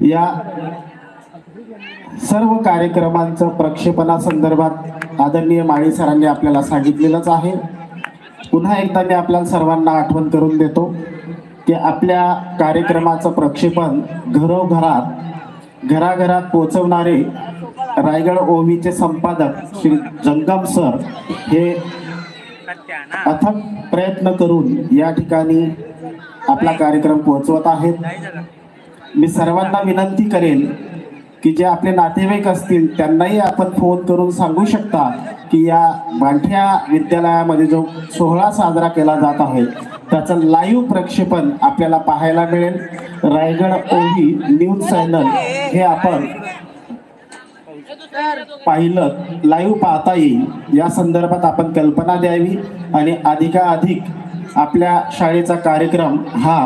या सर्व कार्यक्रमांचं प्रक्षेपणासंदर्भात आदरणीय माळी सरांनी आपल्याला सांगितलेलंच आहे। पुन्हा एकदा मी आपल्या सर्वांना आठवण करून देतो की आपल्या कार्यक्रमाचं प्रक्षेपण घराघरात पोहोचवणारे रायगड ओवीचे संपादक श्री जंगम सर हे अथक प्रयत्न करून या ठिकाणी आपला कार्यक्रम पोहोचवत आहेत। मी सर्वांना विनंती करेन की जे आपले नातेवाईक असतील त्यांनाही आपण फोन करून सांगू शकता की या मांठ्या विद्यालयामध्ये जो सोहळा साजरा केला जात आहे त्याचं लाईव्ह प्रक्षेपण आपल्याला पाहायला मिळेल। रायगड ओवी न्यूज चॅनल हे आपण पाहिलं लाईव्ह पाहता येईल या संदर्भात आपण कल्पना द्यावी आणि अधिकाधिक आपल्या शाळेचा कार्यक्रम हा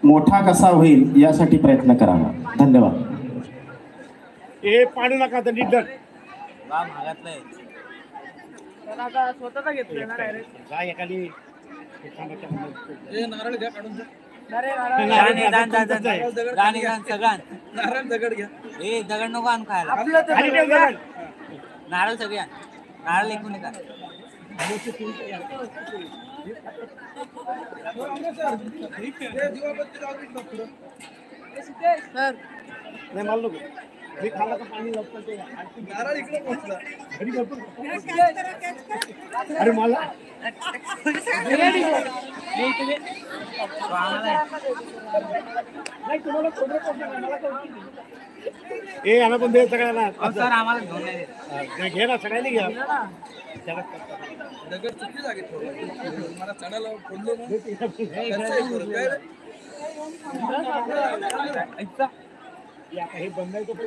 मोठा कसा होईल यासाठी प्रयत्न करावा। धन्यवाद। हे पाडू नका तर नीट धर वा भागातलंय तर आता स्वतःचा घेतोय ना डायरेक्ट काय एखादी हे नारळ घ्या काढून नारळ दगड घ्या ए दगड नको आण खायला नारळ सगळे आण नारळ एकूण का नाही माल नको हे खाला तर पाणी लपते नारळ इकडे पोहोचला घरी भरपूर अरे मला ए आम्हाला पण दे सगळ्यांना सर आम्हाला घेऊन नाही घे ना सगळ्यांनी घ्या दगड चुकी जागे मला चढायला बोललो हे बंदायचं पण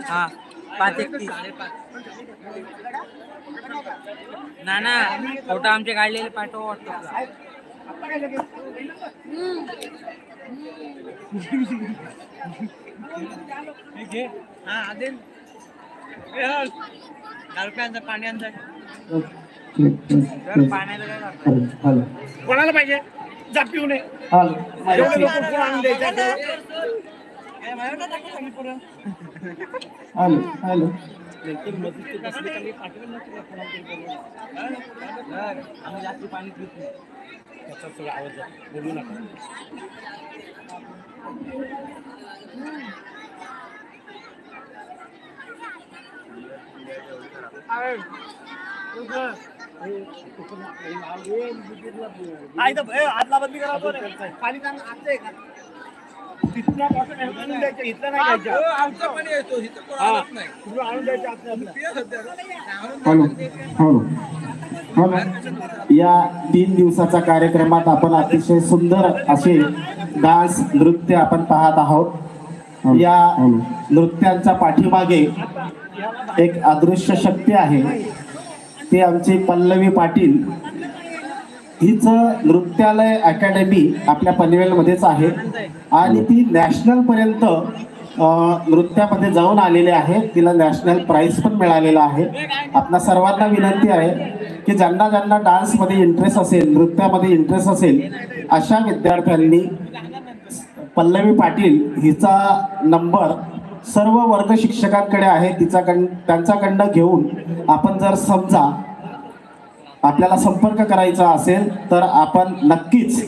हा 5:31 नाना फोटो आमचे काढलेले पाठव व्हॉट्सअपला हा आदेल गालप्यांचा पाण्याचा पाण्याला काय लागतं कोणाला पाहिजे जा पिऊ नये आणून द्यायचं आम्ही जास्त पाणी पित नाही त्याचा सगळा आवाज बोलू नका आदला बंदी करा पाणी आहे का तिथला आणून द्यायचं इथलं नाही द्यायचं आमचा पाणी येतो इथं नाही आणून द्यायचं या 3 दिवसाच्या कार्यक्रमात आपण अतिशय सुंदर असे डान्स नृत्य आपण पाहत आहोत। या नृत्यांच्या पाठीमागे एक अदृश्य शक्ती आहे ते आमची पल्लवी पाटील हीच नृत्यालय अकॅडमी आपल्या पनवेलमध्येच आहे आणि ती नॅशनल पर्यंत नृत्यामध्ये जाऊन आलेले आहे। तिला नॅशनल प्राइज पण मिळालेला आहे। आपल्या सर्वांना विनंती आहे की ज्यांना ज्यांना डान्समध्ये इंटरेस्ट असेल नृत्यामध्ये इंटरेस्ट असेल अशा विद्यार्थ्यांनी पल्लवी पाटील हिचा नंबर सर्व वर्ग शिक्षकांकडे आहे त्यांच्याकडनं घेऊन आपण जर समजा आपल्याला संपर्क करायचा असेल तर आपण नक्कीच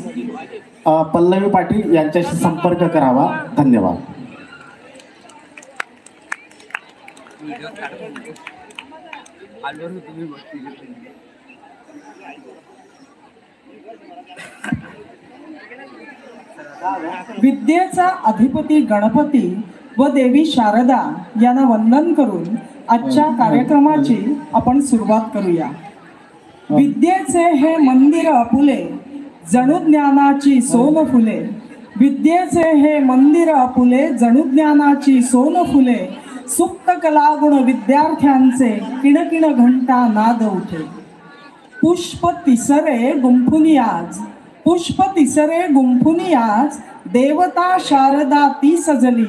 पल्लवी पाटील यांच्याशी संपर्क करावा। धन्यवाद। विद्येचा अधिपती गणपती व देवी शारदा यांना वंदन करून आजच्या कार्यक्रमाची आपण सुरुवात करूया। विद्येचे हे मंदिर अपुले जणू ज्ञानाची सोन फुले विद्येचे हे मंदिर अपुले जणू ज्ञानाची सोन फुले सुप्त कलागुण विद्यार्थ्यांचे किणकिण घंटा नाद उठे पुष्प तिसरे गुंफुनी आज देवता शारदा ती सजली